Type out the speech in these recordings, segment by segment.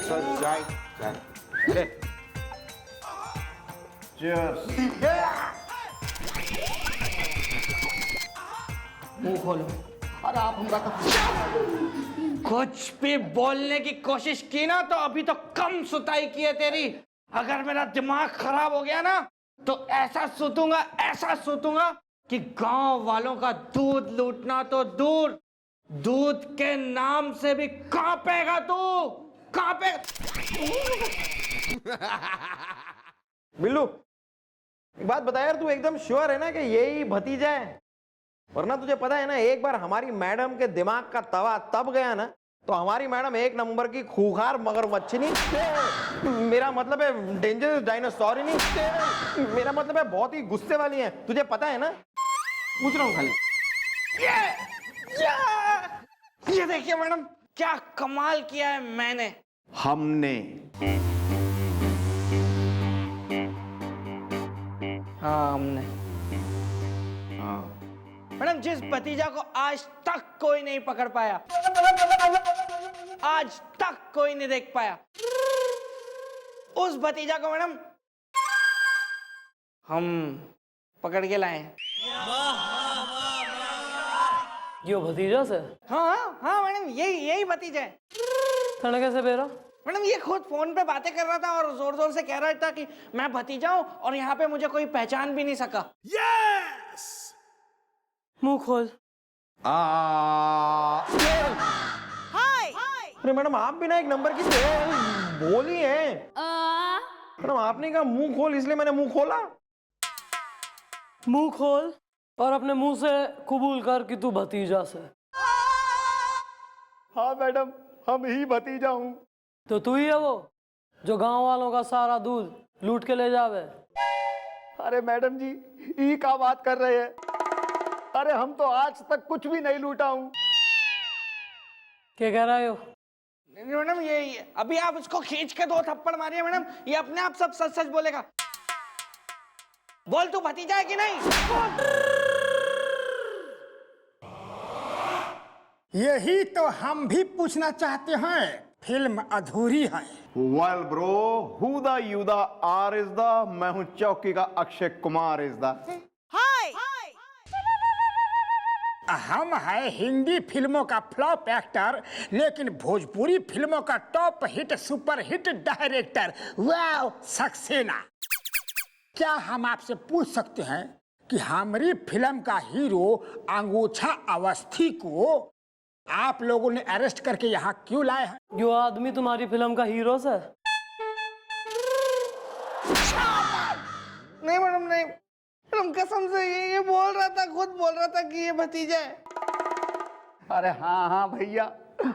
Sir चाय चाय। Cheers. मुंह खोलो। अरे आप हमरा कुछ भी बोलने की कोशिश की ना तो अभी तो कम सुताई की है तेरी। अगर मेरा दिमाग खराब हो गया ना तो ऐसा सूतूंगा कि गांव वालों का दूध लूटना तो दूर, दूध के नाम से भी कांपेगा तू, कांपेगा। बिल्लू, एक बात बता यार, तू एकदम श्योर है ना कि यही भतीजा है? वरना तुझे पता है ना, एक बार हमारी मैडम के दिमाग का तवा तब गया ना तो हमारी मैडम एक नंबर की खूंखार मगरमच्छनी, मेरा मतलब है डेंजरस डायनासोर ही नहीं, मेरा मतलब है बहुत ही गुस्से वाली है, तुझे पता है ना? पूछ रहा हूँ खाली। ये देखिए मैडम, क्या कमाल किया है मैंने। हमने। हाँ हमने। हाँ। मैडम, जिस भतीजा को आज तक कोई नहीं पकड़ पाया, आज तक कोई नहीं देख पाया, उस भतीजा को मैडम हम पकड़ के लाए हैं। यो भतीजा से हाँ हाँ मैडम, यही भतीजा है। थाने कैसे बेरा? मैडम ये खुद फोन पे बातें कर रहा था और जोर जोर से कह रहा था कि मैं भतीजा हूं और यहाँ पे मुझे कोई पहचान भी नहीं सका। मुंह खोल। अरे मैडम, आप भी ना एक नंबर की बोली है। मैडम आपने कहा मुंह खोल, इसलिए मैंने मुंह खोला। मुंह खोल और अपने मुंह से कबूल कर कि तू भतीजा से। हाँ मैडम, हम ही भतीजा हूँ। तो तू ही है वो जो गांव वालों का सारा दूध लूट के ले जावे? अरे मैडम जी, ई का बात कर रहे हैं? अरे हम तो आज तक कुछ भी नहीं लूटा हूँ। क्या कह रहे हो? मैडम ये अभी आप इसको खींच के 2 थप्पड़ मारिए मैडम, ये अपने आप सब सच सच बोलेगा। बोल, तू भतीजा है कि नहीं? यही तो हम भी पूछना चाहते हैं, फिल्म अधूरी है। Well bro, who the you the are is the, मैं हूं चौकी का अक्षय कुमार इज द। हम है हिंदी फिल्मों का फ्लॉप एक्टर, लेकिन भोजपुरी फिल्मों का top hit super hit director, वाह सक्सेना। क्या हम आपसे पूछ सकते हैं कि हमारी फिल्म का हीरो अंगूठा अवस्थी को आप लोगों ने अरेस्ट करके यहाँ क्यों लाए हैं? जो आदमी तुम्हारी फिल्म का हीरो से? नहीं मैडम, नहीं मैडम, कसम से ये बोल रहा था, खुद बोल रहा था कि ये भतीजा है। अरे हाँ हाँ भैया,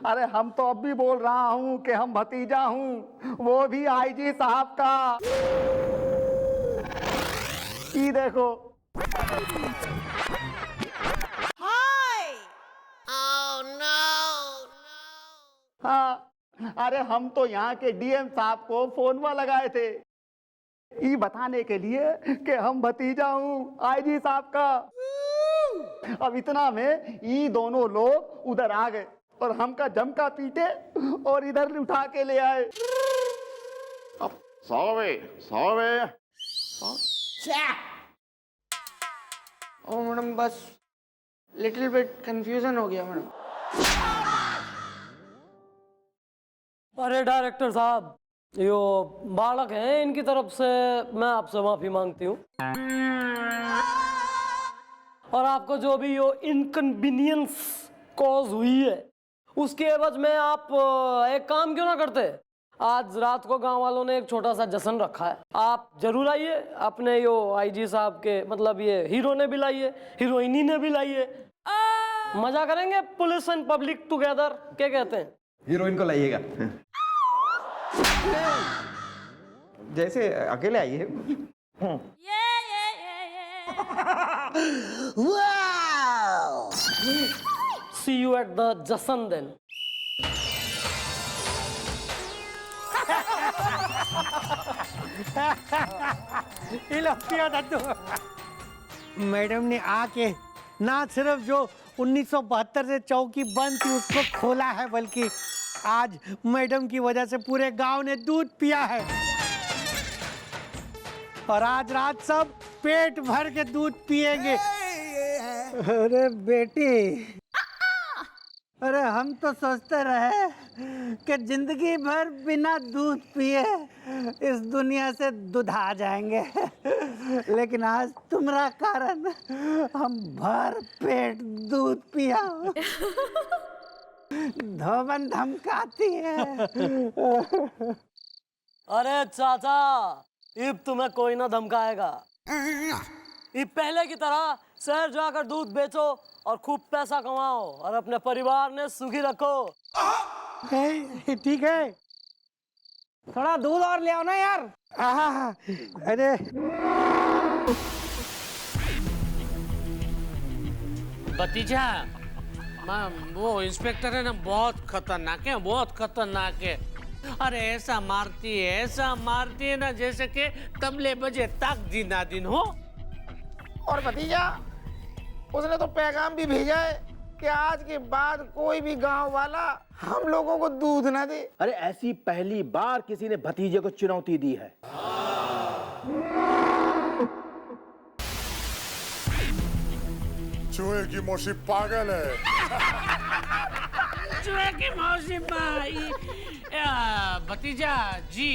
अरे हम तो अब भी बोल रहा हूँ कि हम भतीजा हूँ, वो भी आईजी साहब का। ये देखो। हाँ, अरे हम तो यहाँ के डीएम साहब को फोनवा लगाए थे, ये बताने के लिए कि हम भतीजा हूँ आईजी साहब का। अब इतना में ये दोनों लोग उधर आ गए और हमका जमका पीटे और इधर उठा के ले आए। अब सौवे ओ मैडम, बस लिटिल बिट कंफ्यूजन हो गया मैडम। अरे डायरेक्टर साहब, यो बालक है, इनकी तरफ से मैं आपसे माफी मांगती हूँ। और आपको जो भी यो इनकन्वीनियंस कॉज हुई है उसके एवज में आप एक काम क्यों ना करते? आज रात को गांव वालों ने एक छोटा सा जश्न रखा है, आप जरूर आइए। अपने यो आईजी साहब के मतलब ये हीरो ने भी लाइए, हीरोइनी ने भी लाइए, मजा करेंगे पुलिस एंड पब्लिक टुगेदर। क्या कहते हैं? हीरोइन को लाइएगा। जैसे अकेले आइए। See you at the जश्न then. मैडम ने आके ना सिर्फ जो 1972 से चौकी बंद थी, उसको खोला है। बल्कि आज मैडम की वजह से पूरे गांव ने दूध पिया है और आज रात सब पेट भर के दूध पिएंगे। अरे बेटी, अरे हम तो सोचते रहे कि जिंदगी भर बिना दूध पिए इस दुनिया से दुधा जाएंगे, लेकिन आज तुम्हारा कारण हम भर पेट दूध पिया। धोबन धमकाती है। अरे चाचा, अब तुम्हें कोई ना धमकाएगा। अब पहले की तरह शहर जाकर दूध बेचो और खूब पैसा कमाओ और अपने परिवार ने सुखी रखो। ठीक है, थोड़ा दूध और ले आओ ना यार। अरे भतीजा, वो इंस्पेक्टर है ना, बहुत खतरनाक है, बहुत खतरनाक है। अरे ऐसा मारती है ना जैसे कि तबले बजे तक दिन हो। और भतीजा, उसने तो पैगाम भी भेजा है कि आज के बाद कोई भी गांव वाला हम लोगों को दूध ना दे। अरे ऐसी पहली बार किसी ने भतीजे को चुनौती दी है। चूहे की मौसी पागल है। चूहे की मौसी भाई। भतीजा जी,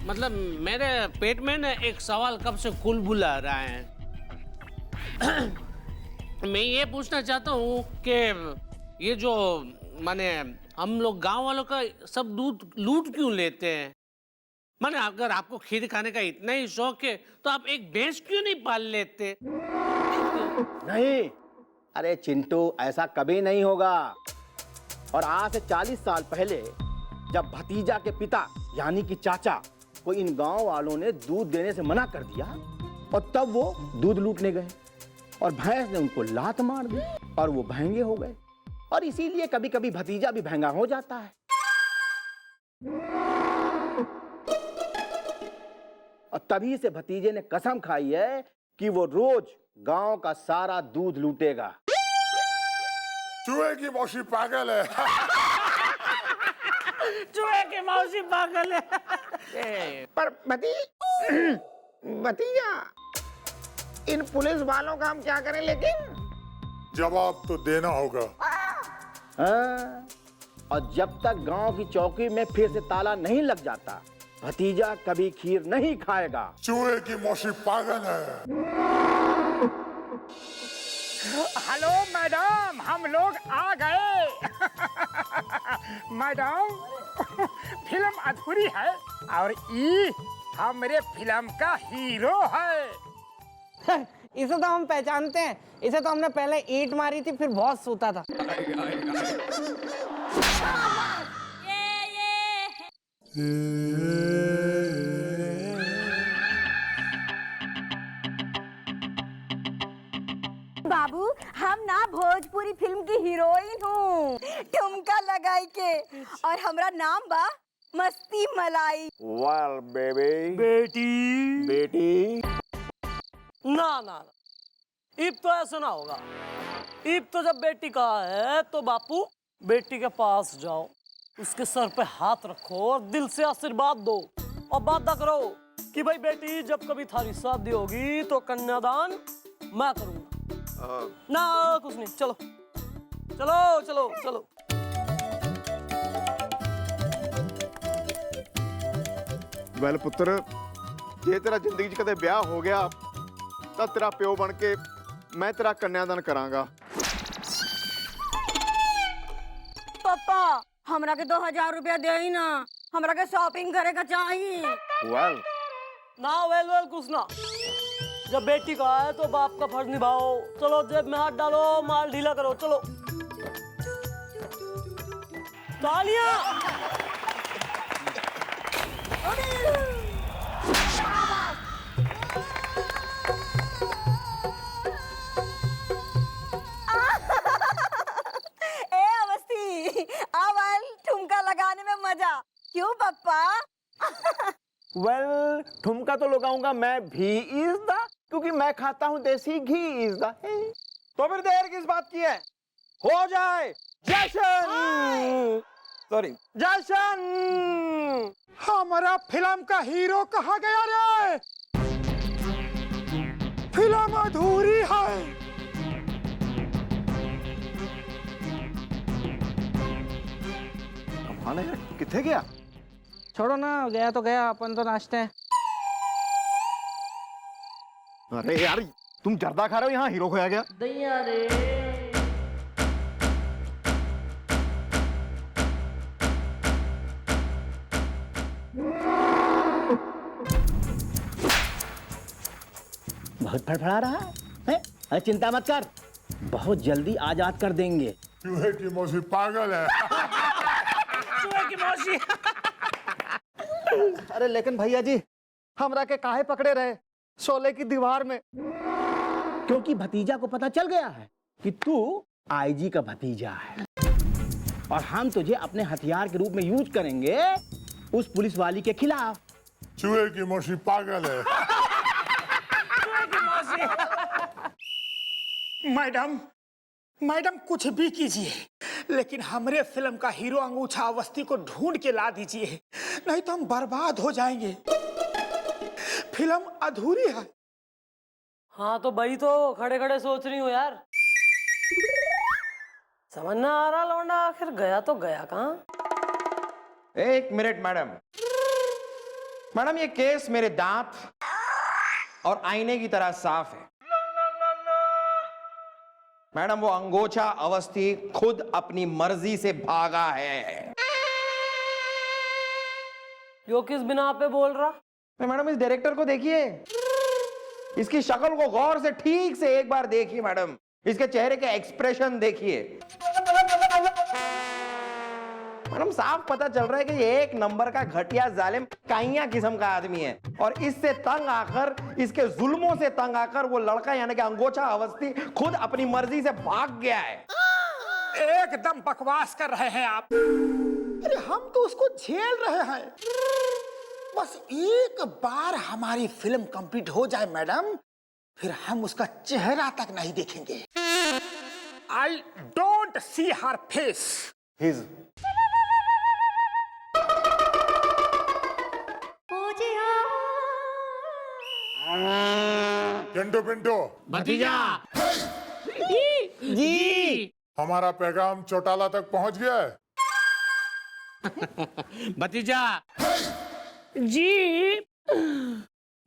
मतलब मेरे पेट में ना एक सवाल कब से कुलबुला रहा है। मैं ये पूछना चाहता हूँ कि ये जो माने हम लोग गांव वालों का सब दूध लूट क्यों लेते हैं? माने अगर आपको खीर खाने का इतना ही शौक है तो आप एक भैंस क्यों नहीं पाल लेते? नहीं, अरे चिंटू, ऐसा कभी नहीं होगा। और आज से 40 साल पहले जब भतीजा के पिता यानी कि चाचा को इन गांव वालों ने दूध देने से मना कर दिया और तब वो दूध लूटने गए और भैंस ने उनको लात मार दी और वो भैंगे हो गए। और इसीलिए कभी कभी भतीजा भी भैंगा हो जाता है। और तभी से भतीजे ने कसम खाई है कि वो रोज गांव का सारा दूध लूटेगा। चूहे की मौसी पागल है। चूहे की मौसी पागल है। पर भतीजा, इन पुलिस वालों का हम क्या करें? लेकिन जवाब तो देना होगा। हाँ? और जब तक गांव की चौकी में फिर से ताला नहीं लग जाता, भतीजा कभी खीर नहीं खाएगा। चूहे की मौसी पागल है। हेलो मैडम, हम लोग आ गए। मैडम, फिल्म अधूरी है और ये हमारे फिल्म का हीरो है। इसे तो हम पहचानते हैं, इसे तो हमने पहले ईंट मारी थी फिर बहुत सूता था। बाबू, हम ना भोजपुरी फिल्म की हीरोइन हूँ, ठुमका लगाई के, और हमरा नाम बा मस्ती मलाई। वाह बेबी। बेटी ना ना ना, इब तो ऐसा ना होगा। इब तो जब बेटी का है तो बापू बेटी के पास जाओ, उसके सर पे हाथ रखो और दिल से आशीर्वाद दो और वादा करो कि भाई बेटी, जब कभी थारी शादी होगी तो कन्यादान मैं करूंगा। ना कुछ नहीं, चलो चलो चलो चलो। वेल पुत्र, जे तेरा जिंदगी च कदे ब्याह हो गया तो तेरा प्यो बन के मैं तेरा कन्यादान करांगा। पापा, हमरा के 2000 रुपया दे ही ना, हमरा के शॉपिंग करे का चाहिए। वेल ना वेल कुछ ना, जब बेटी का है तो बाप का फर्ज निभाओ। चलो जेब में हाथ डालो, माल ढीला करो, चलो। तालियां। ए अवस्थी, अब ठुमका लगाने में मजा क्यों पापा? वेल, ठुमका तो लगाऊंगा मैं भी इज द, क्योंकि मैं खाता हूं देसी घी इज द। तो फिर देर किस बात की है? हो जाए जश्न। सॉरी, जश्न। हमारा फिल्म का हीरो कहाँ गया रे? फिल्म अधूरी है। खाने किथे गया? छोड़ो ना, गया तो गया, अपन तो नाचते हैं। अरे यार, तुम जर्दा खा रहे हो, यहाँ हीरो खोया गया। दैया रे। बहुत फड़फड़ा रहा है? अरे चिंता मत कर, बहुत जल्दी आजाद कर देंगे। चूहे की मौसी पागल है। चूहे की मौसी। अरे लेकिन भैया जी, हमरा के काहे पकड़े रहे शोले की दीवार में? क्योंकि भतीजा को पता चल गया है कि तू आईजी का भतीजा है, और हम तुझे अपने हथियार के रूप में यूज करेंगे उस पुलिस वाली के खिलाफ। चूहे की मौसी पागल है। मैडम, मैडम कुछ भी कीजिए, लेकिन हमरे फिल्म का हीरो अंगूछा अवस्थी को ढूंढ के ला दीजिए, नहीं तो हम बर्बाद हो जाएंगे। फिल्म अधूरी है। हाँ तो भाई, तो खड़े खड़े सोच रही हूँ यार, समझ ना आ रहा लौंडा आखिर गया तो गया कहाँ। एक मिनट मैडम। मैडम, ये केस मेरे दांत और आईने की तरह साफ है। मैडम, वो अंगोछा अवस्थी खुद अपनी मर्जी से भागा है। यो किस बिना पे बोल रहा? मैडम, इस डायरेक्टर को देखिए, इसकी शक्ल को गौर से ठीक से एक बार देखिए मैडम, इसके चेहरे के एक्सप्रेशन देखिए। मैडम, साफ पता चल रहा है कि ये एक नंबर का घटिया जालिम काइया किस्म का आदमी है, और इससे तंग आकर, इसके जुल्मों से तंग आकर वो लड़का यानी कि अंगोछा अवस्थी खुद अपनी मर्जी से भाग गया है। एकदम बकवास कर रहे हैं आप। अरे हम तो उसको झेल रहे हैं। बस एक बार हमारी फिल्म कंप्लीट हो जाए मैडम, फिर हम उसका चेहरा तक नहीं देखेंगे। I don't see her face. Chintu Pintu, भतीजा जी, हमारा पैगाम चौटाला तक पहुंच गया है। भतीजा जी।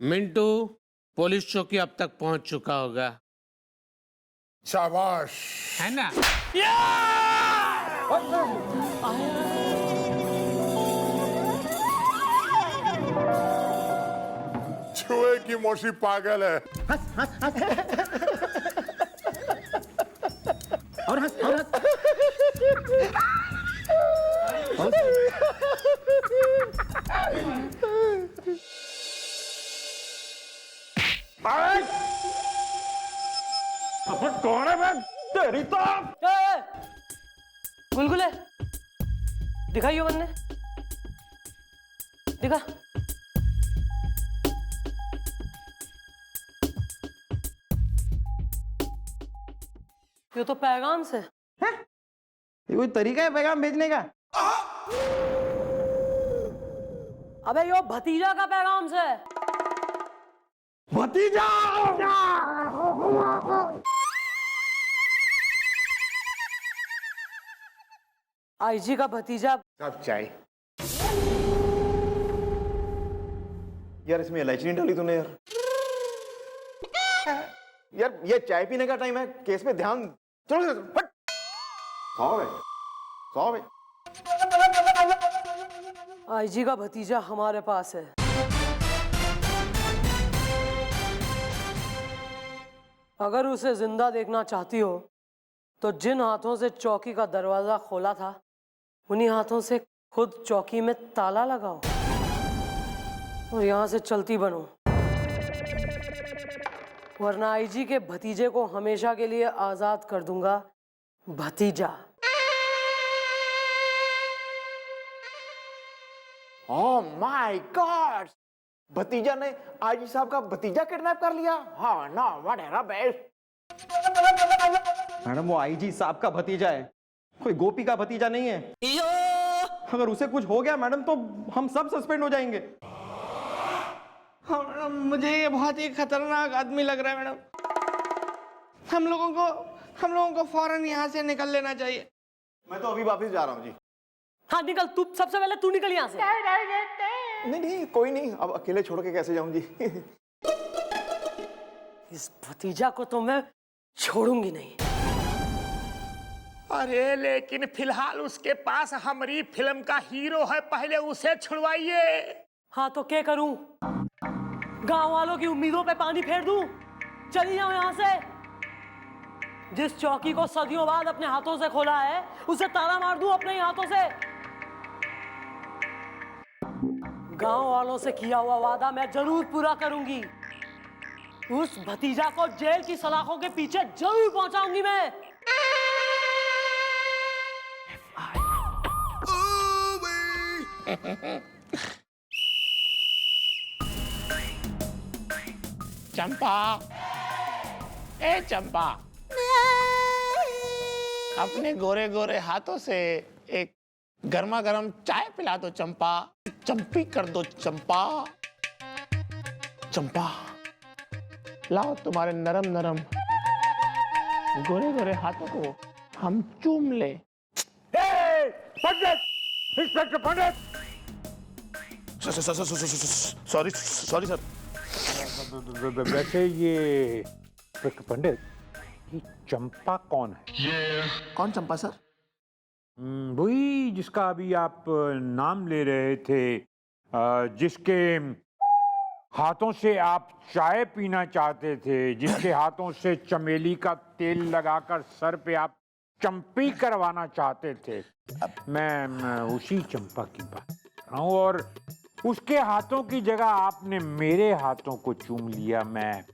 मिंटू पुलिस चौकी अब तक पहुंच चुका होगा, शाबाश। है ना? चूहे की मौसी पागल है। हंस हंस हंस। और हंस और हंस। कौन है मैं? तेरी तो गुलगुले दिखाइए बनने, दिखा। ये तो पैगाम से। ये कोई तरीका है पैगाम भेजने का? अबे यो भतीजा का पैगाम से। भतीजा! आईजी का भतीजा। सब चाय। यार, इसमें इलायची नहीं डाली तूने यार। यार, ये चाय पीने का टाइम है, केस में ध्यान। चलो हट। सौ है। आईजी का भतीजा हमारे पास है। अगर उसे जिंदा देखना चाहती हो तो जिन हाथों से चौकी का दरवाजा खोला था, उन्हीं हाथों से खुद चौकी में ताला लगाओ और यहां से चलती बनो, वरना आईजी के भतीजे को हमेशा के लिए आजाद कर दूंगा। भतीजा। Oh my God! भतीजा ने आईजी साहब का भतीजा किडनैप कर लिया। हाँ ना, व्हाट है रबेश। मैडम वो आईजी साहब का भतीजा है, कोई गोपी का भतीजा नहीं है। अगर उसे कुछ हो गया मैडम तो हम सब सस्पेंड हो जाएंगे। हाँ मैडम, मुझे ये बहुत ही खतरनाक आदमी लग रहा है मैडम। हम लोगों को फौरन यहाँ से निकल लेना चाहिए। मैं तो अभी वापस जा रहा हूँ जी। हाँ निकल, तू सबसे पहले तू निकल यहाँ से। नहीं नहीं कोई नहीं, अब अकेले छोड़ के कैसे जाऊं जी। इस भतीजा को तो मैं छोड़ूंगी नहीं। अरे लेकिन फिलहाल उसके पास हमारी फिल्म का हीरो है, पहले उसे छुड़वाइए। हाँ तो क्या करूं? गांव वालों की उम्मीदों पे पानी फेर दूं? चली जाओ यहाँ से। जिस चौकी को सदियों बाद अपने हाथों से खोला है उसे ताला मार दूं अपने ही हाथों से। गांव वालों से किया हुआ वादा मैं जरूर पूरा करूंगी। उस भतीजा को जेल की सलाखों के पीछे जरूर पहुंचाऊंगी मैं। चंपा, ए चंपा, अपने गोरे गोरे हाथों से एक गर्मा गर्म चाय पिला दो चंपा। चंपी कर दो चंपा। चंपा, लाओ तुम्हारे नरम नरम गोरे गोरे हाथों को हम चूम ले। Pandit, inspector Pandit. Sorry sorry sir. वैसे ये पंडित, ये चंपा कौन है? कौन चंपा सर? वही जिसका अभी आप नाम ले रहे थे, जिसके हाथों से आप चाय पीना चाहते थे, जिसके हाथों से चमेली का तेल लगाकर सर पे आप चंपी करवाना चाहते थे। मैं उसी चंपा की बात कर रहा हूँ, और उसके हाथों की जगह आपने मेरे हाथों को चूम लिया। मैं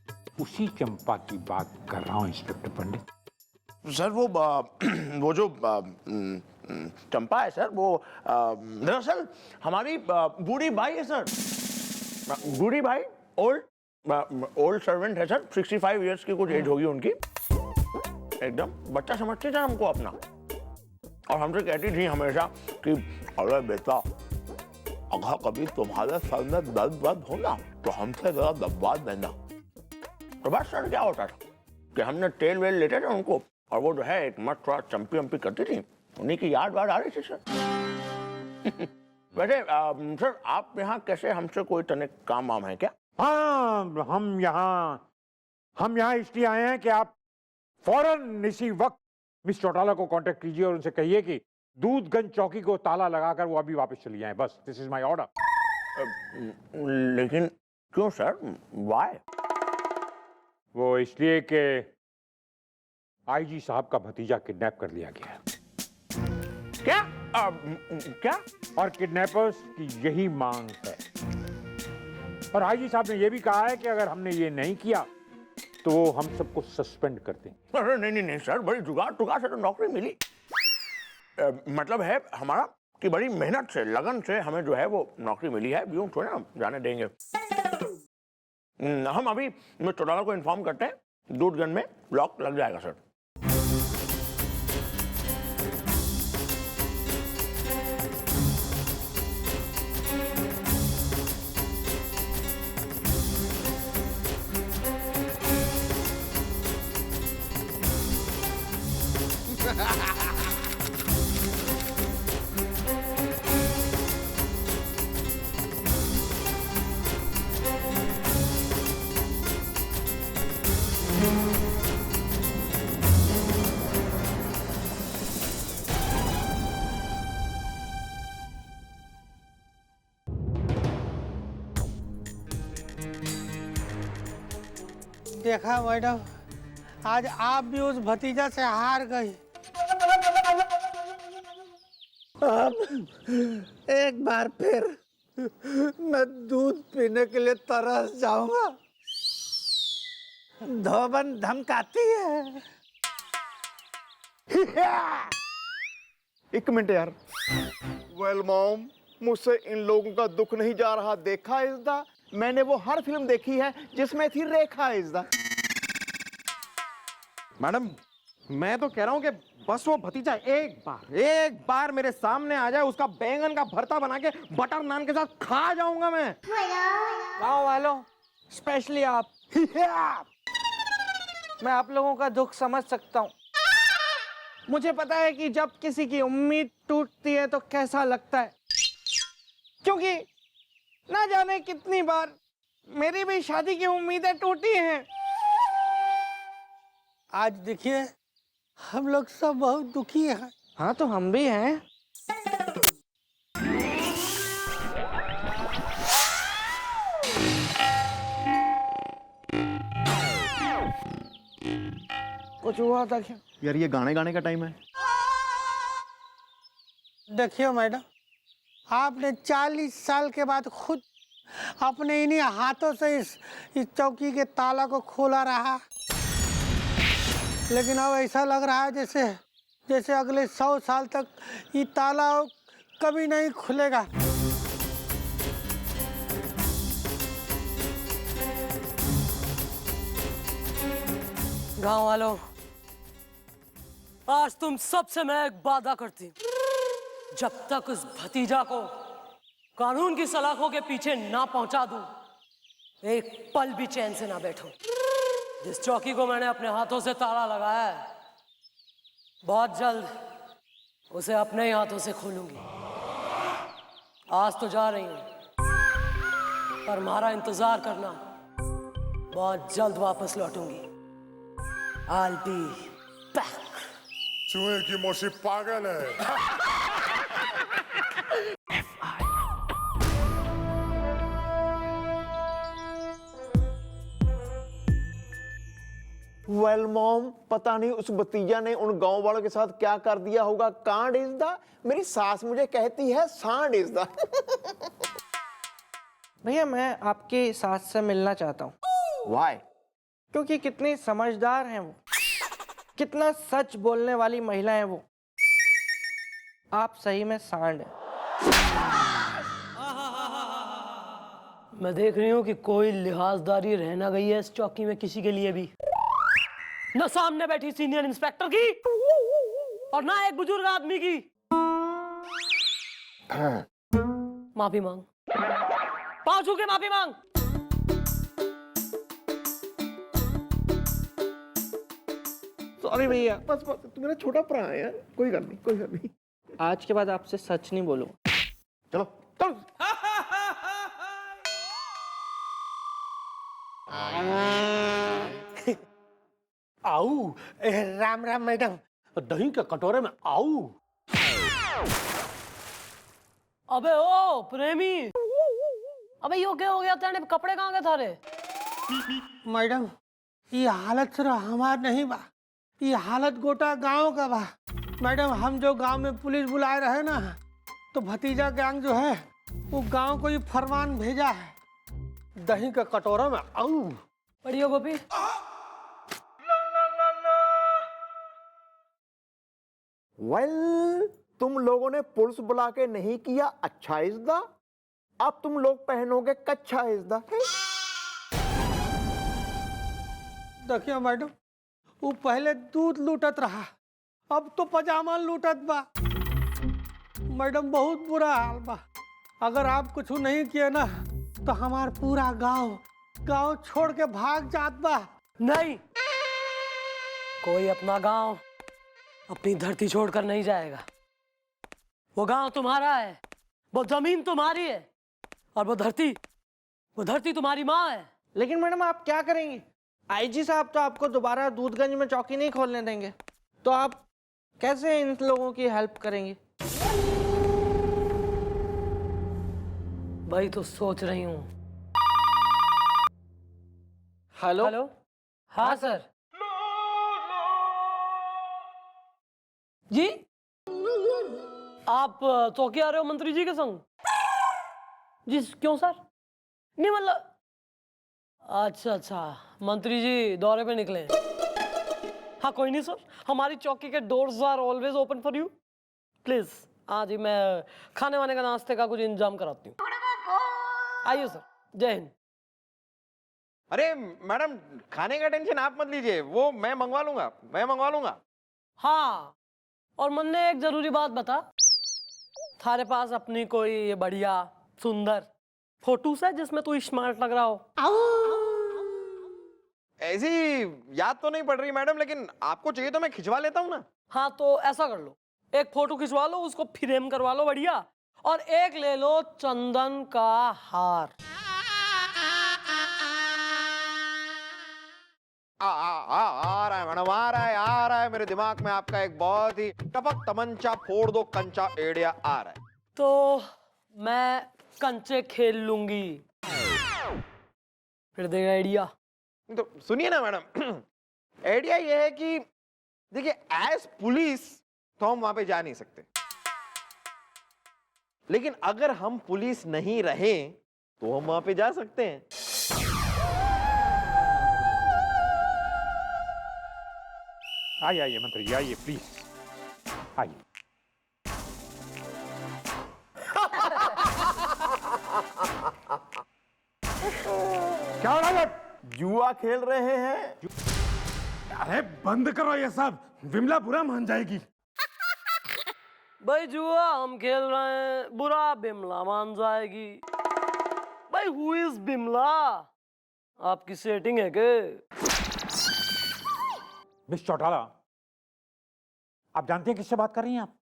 उसी चंपा की बात कर रहा हूँ इंस्पेक्टर पंडित। सर वो जो चंपा है सर, वो दरअसल हमारी बूढ़ी भाई है सर। बूढ़ी भाई ओल्ड सर्वेंट है सर। 65 इयर्स की कुछ एज होगी उनकी। एकदम बच्चा समझते थे हमको अपना, और हमसे कहती थी हमेशा कि अरे बेटा, अगर कभी तुम्हारे सर में दर्द हो ना तो हमसे जरा दबा देना। तो बस सर क्या होता था कि हमने तेल वेल लेते थे उनको, और वो जो है एक मत थोड़ा चंपी वंपी करती थी, उन्हीं की याद वाद आ रही थी सर। वैसे सर आप यहाँ कैसे, हमसे कोई तनिक काम वाम है क्या? हाँ, हम यहाँ इसलिए आए हैं कि आप फौरन इसी वक्त मिस चौटाला को कांटेक्ट कीजिए और उनसे कहिए कि दूधगंज चौकी को ताला लगाकर वो अभी वापस चली जाएं। बस, दिस इज माय ऑर्डर। लेकिन क्यों सर, व्हाई? वो इसलिए कि आईजी साहब का भतीजा किडनैप कर लिया गया है। क्या? क्या? और किडनैपर्स की यही मांग है, और आईजी साहब ने यह भी कहा है कि अगर हमने ये नहीं किया तो वो हम सबको सस्पेंड कर देंगे। अरे नहीं सर, बड़ी जुगाड़ से तो नौकरी मिली। मतलब है हमारा कि बड़ी मेहनत से, लगन से हमें जो है वो नौकरी मिली है। यूं थोड़ा ना जाने देंगे। हम अभी मिस चौटाला को इन्फॉर्म करते हैं, दूधगंज में लॉक लग जाएगा सर। देखा मैडम, आज आप भी उस भतीजा से हार गई। अब एक बार फिर मैं दूध पीने के लिए तरस जाऊंगा। धोबन धमकाती है। एक मिनट यार। वेल मॉम, मुझसे इन लोगों का दुख नहीं जा रहा। देखा इज़दा, मैंने वो हर फिल्म देखी है जिसमें थी रेखा इज़दा। मैडम मैं तो कह रहा हूँ कि बस वो भतीजा एक बार मेरे सामने आ जाए, उसका बैंगन का भरता बना के बटर नान के साथ खा जाऊंगा मैं। गाँव वालों, स्पेशली आप, मैं आप लोगों का दुख समझ सकता हूँ। मुझे पता है कि जब किसी की उम्मीद टूटती है तो कैसा लगता है, क्योंकि ना जाने कितनी बार मेरी भी शादी की उम्मीदें टूटी हैं। आज देखिए हम लोग सब बहुत दुखी हैं। हाँ तो हम भी हैं। कुछ हुआ था क्या? यार ये गाने का टाइम है। देखिए मैडम, आपने 40 साल के बाद खुद अपने इन्हीं हाथों से इस चौकी के ताला को खोला रहा, लेकिन अब ऐसा लग रहा है जैसे अगले 100 साल तक ये ताला कभी नहीं खुलेगा। गांव वालों, आज तुम सबसे मैं एक वादा करती हूं, जब तक उस भतीजा को कानून की सलाखों के पीछे ना पहुंचा दूं, एक पल भी चैन से ना बैठूं। जिस चौकी को मैंने अपने हाथों से ताला लगाया है, बहुत जल्द उसे अपने ही हाथों से खोलूंगी। आज तो जा रही हूं, पर हमारा इंतजार करना, बहुत जल्द वापस लौटूंगी। I'll be back. चूहे की मौसी पागल है। वेल मॉम, पता नहीं उस भतीजा ने उन गांव वालों के साथ क्या कर दिया होगा। कांड इज द, मेरी सास मुझे कहती है सांड इज द। भैया मैं आपकी सास से मिलना चाहता हूँ। वाई? क्योंकि कितनी समझदार हैं वो, कितना सच बोलने वाली महिला है वो। आप सही में सांड हैं। मैं देख रही हूँ कि कोई लिहाजदारी रह ना गई है इस चौकी में किसी के लिए भी। न सामने बैठी सीनियर इंस्पेक्टर की और ना एक बुजुर्ग आदमी की। माफी मांग, पांव छू के माफी मांग। सॉरी भैया, बस तू मेरा छोटा भरा है यार, कोई गल नहीं। आज के बाद आपसे सच नहीं बोलूंगा। चलो चलो। आऊ, राम राम मैडम, दही के कटोरे में आऊ। अबे ओ प्रेमी, अबे यो क्या हो गया तेरे? कपड़े कहाँ गए थारे? मैडम ये हालत सिर्फ हमार नहीं बा, ये हालत गोटा गांव का बा। मैडम हम जो गांव में पुलिस बुलाए रहे ना, तो भतीजा गैंग जो है वो गांव को ये फरमान भेजा है, दही का कटोरा में आऊ। बढ़िया गोपी। वेल, तुम लोगों ने पुलिस बुला के नहीं किया अच्छा इज द, अब तुम लोग पहनोगे कच्छा इज द। देखिए मैडम, वो पहले दूध लूटत रहा, अब तो पजामा लूटत बा। मैडम बहुत बुरा हाल बा। अगर आप कुछ नहीं किए ना तो हमार पूरा गांव छोड़ के भाग जात बा। नहीं, कोई अपना गांव अपनी धरती छोड़कर नहीं जाएगा। वो गांव तुम्हारा है, वो जमीन तुम्हारी है, और वो धरती तुम्हारी माँ है। लेकिन मैडम आप क्या करेंगी? आईजी साहब तो आपको दोबारा दूधगंज में चौकी नहीं खोलने देंगे, तो आप कैसे इन लोगों की हेल्प करेंगी? भाई तो सोच रही हूँ। हेलो हेलो, हाँ सर जी। आप चौकी आ रहे हो मंत्री जी के संग? जी क्यों सर? नहीं मतलब, अच्छा, मंत्री जी दौरे पे निकले। हाँ कोई नहीं सर, हमारी चौकी के doors are always open for you. Please आज ही मैं खाने वाने का, नाश्ते का कुछ इंतजाम कराती हूँ। आइए सर, जय हिंद। अरे मैडम, खाने का टेंशन आप मत लीजिए, वो मैं मंगवा लूंगा। हाँ, और मन ने एक जरूरी बात बता, थारे पास अपनी कोई बढ़िया सुंदर फोटोस है जिसमें तू स्मार्ट लग रहा हो? ऐसी याद तो नहीं पड़ रही मैडम, लेकिन आपको चाहिए तो मैं खिंचवा लेता हूँ ना। हाँ तो ऐसा कर लो, एक फोटो खिंचवा लो, उसको फ्रेम करवा लो बढ़िया, और एक ले लो चंदन का हार। आ रहा है मैडम, आ रहा है मेरे दिमाग में आपका एक बहुत ही टपक तमंचा फोड़ दो कंचा एड़िया आ रहा है। तो मैं कंचे खेल लूंगी, फिर देगा आइडिया। तो सुनिए ना मैडम, आइडिया ये है कि देखिए, एज पुलिस तो हम वहां पे जा नहीं सकते, लेकिन अगर हम पुलिस नहीं रहे तो हम वहां पे जा सकते हैं। आइए मंत्री जी, आइए प्लीज, आइए। क्या हो रहा है? जुआ खेल रहे हैं। अरे बंद करो ये सब, विमला बुरा मान जाएगी। भाई जुआ हम खेल रहे हैं, बुरा बिमला मान जाएगी। भाई हु इज बिमला? आपकी सेटिंग है के? मिस चौटाला, आप जानते हैं किससे बात कर रही हैं आप?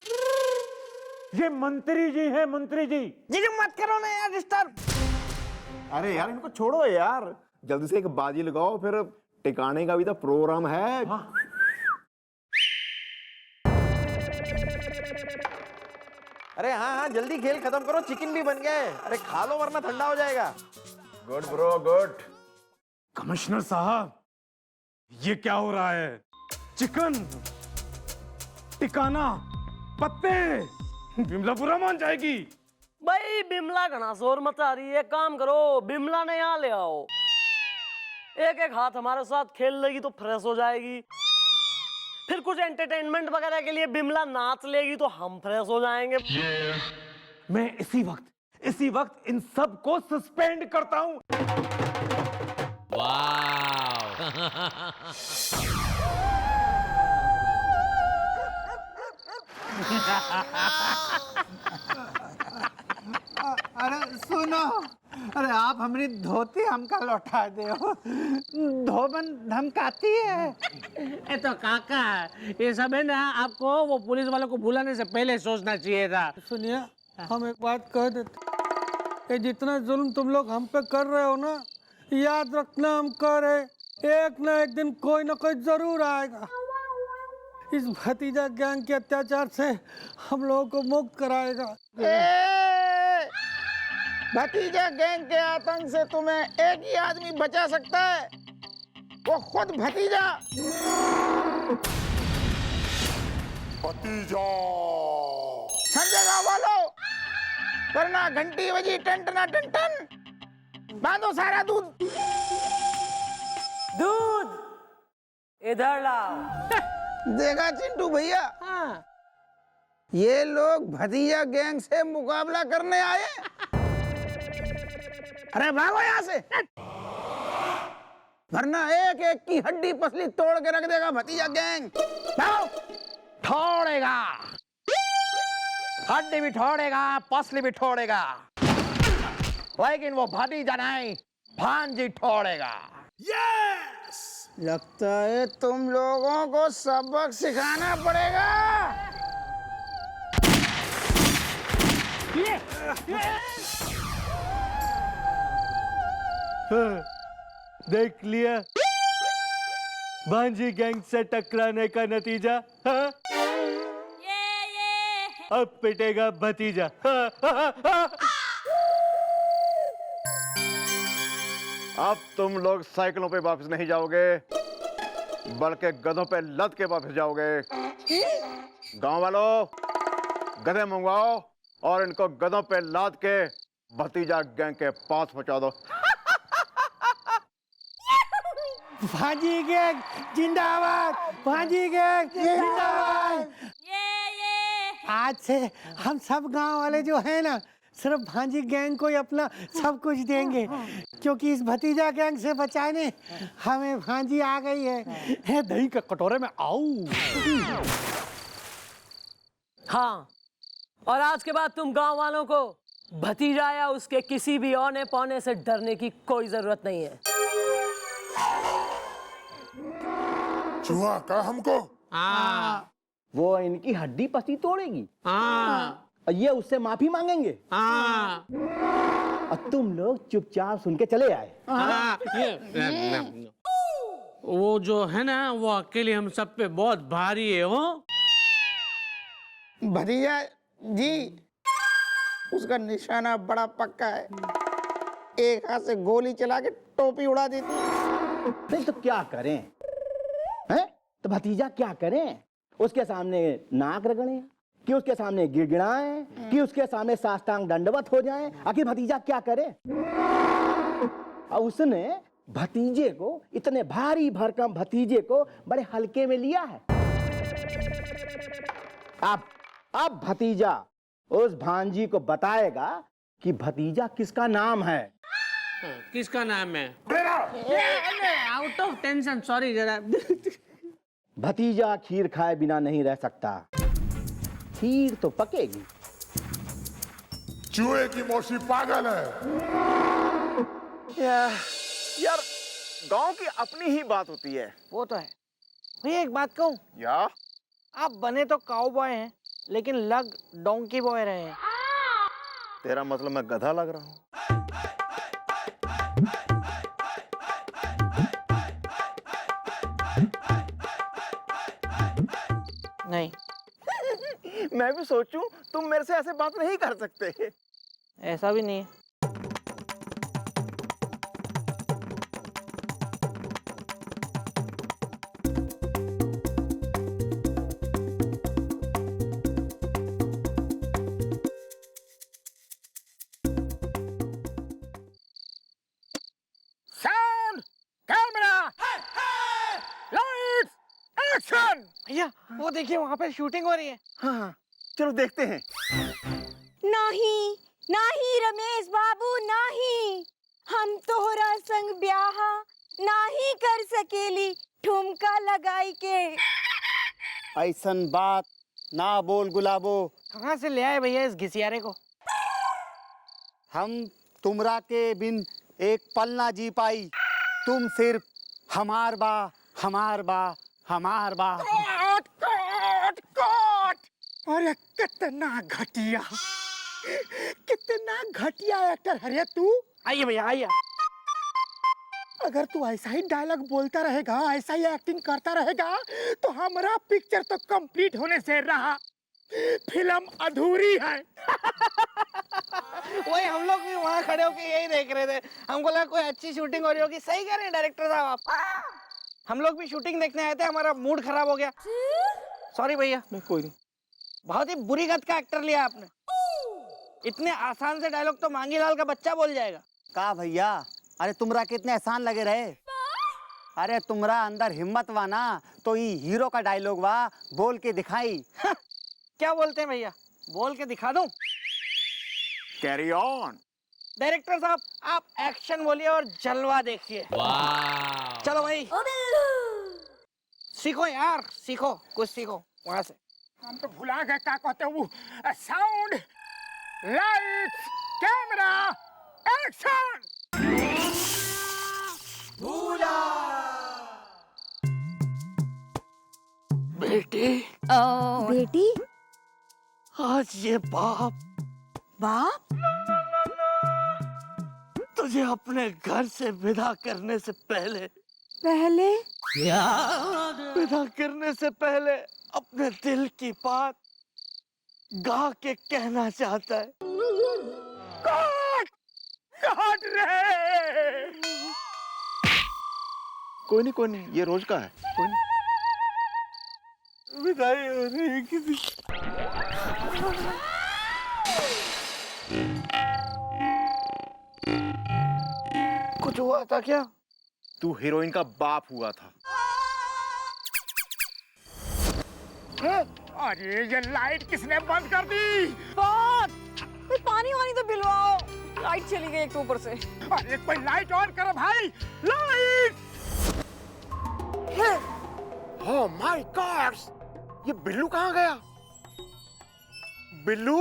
ये मंत्री जी हैं, मंत्री जी। जी मत करो ना यार डिस्टर्ब। अरे यार इनको छोड़ो यार, जल्दी से एक बाजी लगाओ, फिर टिकाने का भी तो प्रोग्राम है। हाँ। अरे हाँ, जल्दी खेल खत्म करो, चिकन भी बन गए। अरे खा लो वरना ठंडा हो जाएगा। Good bro good. कमिश्नर साहब, ये क्या हो रहा है? चिकन, टिकाना, पत्ते, विमला बुरा मान जाएगी। भाई बिमला घना शोर मचा रही है, काम करो बिमला ने यहाँ ले आओ, एक एक हाथ हमारे साथ खेल लेगी तो फ्रेश हो जाएगी। फिर कुछ एंटरटेनमेंट वगैरह के लिए बिमला नाच लेगी तो हम फ्रेश हो जाएंगे। मैं इसी वक्त इन सब को सस्पेंड करता हूं। अरे सुनो, अरे आप हमारी धोती हमका लौटा दे, धोबन धमकाती है। ये तो काका, ये सब है ना, आपको वो पुलिस वालों को बुलाने से पहले सोचना चाहिए था। सुनिए, हम एक बात कह देते, ये जितना जुल्म तुम लोग हम पे कर रहे हो ना, याद रखना हम कर रहे, एक ना एक दिन कोई ना कोई जरूर आएगा, इस भतीजा गैंग के अत्याचार से हम लोगों को मुक्त कराएगा। भतीजा गैंग के आतंक से तुम्हें एक ही आदमी बचा सकता है, वो खुद भतीजा। भतीजा समझे गाँव वालों, वरना घंटी बजी टन टना टन टन, बांधो सारा दूध। दूध इधर लाओ। देखा चिंटू भैया, ये लोग भतीजा गैंग से मुकाबला करने आए। अरे भागो यहाँ से, वरना एक एक की हड्डी पसली तोड़ के रख देगा भतीजा गैंग। भागो। ठोड़ेगा, हड्डी भी ठोड़ेगा, पसली भी ठोड़ेगा, लेकिन वो भतीजा नहीं, भांजी ठोड़ेगा। लगता है तुम लोगों को सबक सिखाना पड़ेगा। देख लिया भांजी गैंग से टकराने का नतीजा। अब पिटेगा भतीजा। अब तुम लोग साइकिलों पे वापस नहीं जाओगे, बल्कि गधों पे लद के वापस जाओगे। गांव वालों, गधे मंगवाओ और इनको गधों पे लाद के भतीजा गैंग के पास पहुंचा दो। भांजी गैंग जिंदाबाद, भांजी गैंग जिंदाबाद। आज से हम सब गांव वाले जो है ना, सिर्फ भांजी गैंग को ही अपना सब कुछ देंगे, क्योंकि इस भतीजा गैंग से बचाने हमें भांजी आ गई है दही के कटोरे में आऊ। हाँ, और आज के बाद तुम गांव वालों को भतीजा या उसके किसी भी औने पौने से डरने की कोई जरूरत नहीं है। चूहा का हमको हाँ वो इनकी हड्डी पसी तोड़ेगी हाँ और ये उससे माफी मांगेंगे हाँ और तुम लोग चुपचाप सुन के चले आए। हाँ, वो जो है ना वो अकेले हम सब पे बहुत भारी है। हो भतीजा जी, उसका निशाना बड़ा पक्का है, एक हाथ से गोली चला के टोपी उड़ा देती। नहीं तो क्या करें हैं? तो भतीजा क्या करें? उसके सामने नाक रगड़ें कि उसके सामने गिड़गिड़ाएं कि उसके सामने साष्टांग दंडवत हो जाएं? आखिर भतीजा क्या करे? और उसने भतीजे को, इतने भारी भरकम भतीजे को बड़े हल्के में लिया है। अब भतीजा उस भांजी को बताएगा कि भतीजा किसका नाम है। किसका नाम है? आउट ऑफ टेंशन, सॉरी जरा। भतीजा खीर खाए बिना नहीं रह सकता, खीर तो पकेगी। चूहे की मौसी पागल है। यार गांव की अपनी ही बात होती है। वो तो है भैया। एक बात कहूँ, या आप बने तो काउबॉय हैं लेकिन लग डोंकी बॉय रहे हैं। तेरा मतलब मैं गधा लग रहा हूँ? नहीं, मैं भी सोचूं तुम मेरे से ऐसे बात नहीं कर सकते। ऐसा भी नहीं है। Sound, camera, lights, action. भैया वो देखिए, वहाँ पे शूटिंग हो रही है। हाँ, चलो देखते हैं। नहीं नहीं रमेश बाबू, नहीं, हम तोहरा संग ब्याह नहीं कर सकेली ठुमका लगाई के। ऐसन बात ना बोल गुलाबो। कहाँ से ले आए भैया इस घिसियारे को? हम तुमरा के बिन एक पल ना जी पाई, तुम सिर्फ हमार बा हमार बा हमार बा। अरे कितना घटिया एक्टर है रे तू। आइए भैया आइए। अगर तू ऐसा ही डायलॉग बोलता रहेगा, ऐसा ही एक्टिंग करता रहेगा, तो हमारा पिक्चर तो कंप्लीट होने से रहा, फिल्म अधूरी है। वही हम लोग भी वहाँ खड़े होकर यही देख रहे थे, हमको लगा कोई अच्छी शूटिंग हो रही होगी। सही कह रहे हैं डायरेक्टर साहब आप। हम लोग भी शूटिंग देखने आए थे, हमारा मूड खराब हो गया। सॉरी भैया। कोई नहीं। बहुत ही बुरी गत का एक्टर लिया आपने। इतने आसान से डायलॉग तो मांगी लाल का बच्चा बोल जाएगा। का भैया, अरे तुमरा कितने आसान लगे रहे। अरे तुमरा अंदर हिम्मत वा ना, तो ये हीरो का डायलॉग वा, बोल के दिखाई। क्या बोलते हैं भैया, बोल के दिखा दूं? Carry on. डायरेक्टर साहब आप एक्शन बोलिए और जलवा देखिए। चलो भाई सीखो यार, सीखो, कुछ सीखो वहां से। हम तो भुला गए क्या कहते हैं वो। Sound, lights, camera, action. बेटी, बेटी? आज ये बाप तुझे अपने घर से विदा करने से पहले विदा करने से पहले अपने दिल की बात गा के कहना चाहता है। काट रहे। कोई नहीं, ये रोज का है। कोई नहीं। विदाई हो रही है किसी। कुछ हुआ था क्या? तू हीरोइन का बाप हुआ था। अरे ये लाइट किसने बंद कर दी? कोई पानी वानी तो पिलवाओ। लाइट चली गई एक तो ऊपर से। अरे कोई लाइट ऑन करो भाई, लाइट। ओह माय गॉड, ये बिल्लू कहाँ गया? बिल्लू